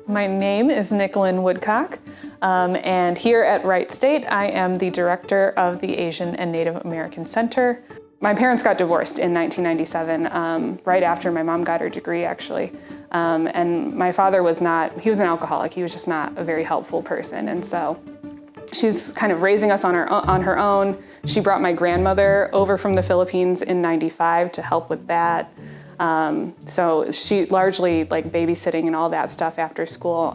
My name is Nicolyn Woodcock, and here at Wright State, I am the director of the Asian and Native American Center. My parents got divorced in 1997, right after my mom got her degree, actually. And my father he was an alcoholic. He was just not a very helpful person. And so she's kind of raising us on her own. She brought my grandmother over from the Philippines in '95 to help with that. So she largely like babysitting and all that stuff after school.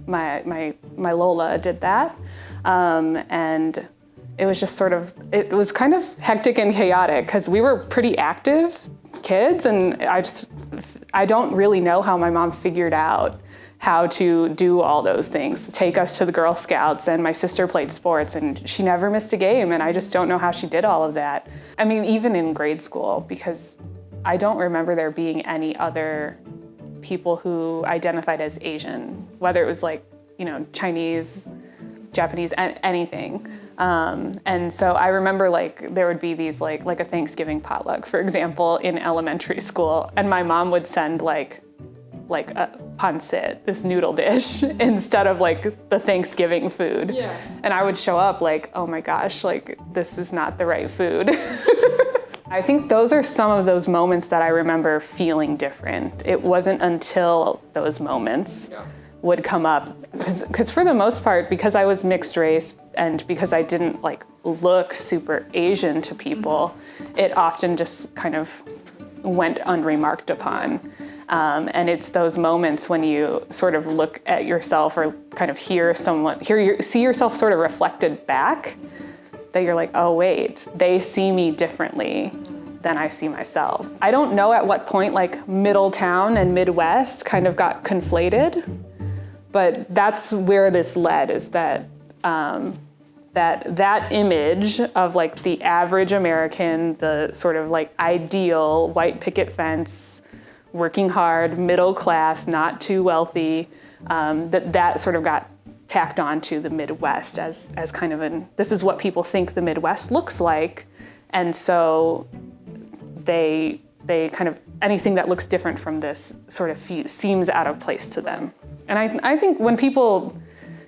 My Lola did that. And it was just it was kind of hectic and chaotic because we were pretty active kids, and I don't really know how my mom figured out how to do all those things, take us to the Girl Scouts, and my sister played sports and she never missed a game, and I just don't know how she did all of that. I mean, even in grade school, because I don't remember there being any other people who identified as Asian, whether it was like, Chinese, Japanese, anything. And so I remember like there would be these like a Thanksgiving potluck, for example, in elementary school, and my mom would send like a pancit, this noodle dish, instead of like the Thanksgiving food. Yeah. And I would show up like, oh my gosh, like this is not the right food. I think those are some of those moments that I remember feeling different. It wasn't until those moments would come up, because for the most part, because I was mixed race and because I didn't like look super Asian to people, it often just kind of went unremarked upon. And it's those moments when you sort of look at yourself or kind of see yourself sort of reflected back, that you're like, oh wait, they see me differently than I see myself. I don't know at what point like Middletown and Midwest kind of got conflated, but that's where this led, is that that image of like the average American, the sort of like ideal white picket fence, working hard, middle class, not too wealthy, that sort of got tacked onto the Midwest as kind of this is what people think the Midwest looks like. And so they kind of, anything that looks different from this sort of seems out of place to them. And I think when people,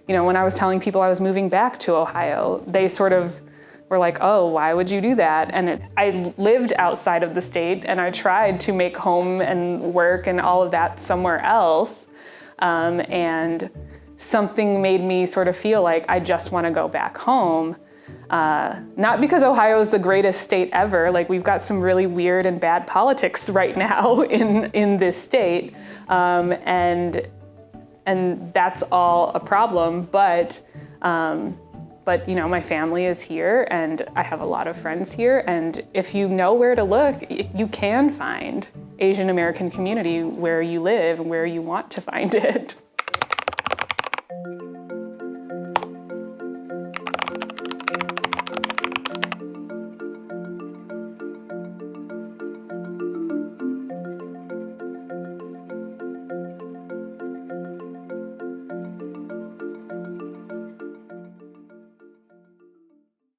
when I was telling people I was moving back to Ohio, they sort of were like, oh, why would you do that? And I lived outside of the state, and I tried to make home and work and all of that somewhere else. And something made me sort of feel like I just want to go back home. Not because Ohio is the greatest state ever. Like, we've got some really weird and bad politics right now in this state. And that's all a problem, but my family is here, and I have a lot of friends here, and if you know where to look, you can find Asian American community where you live and where you want to find it.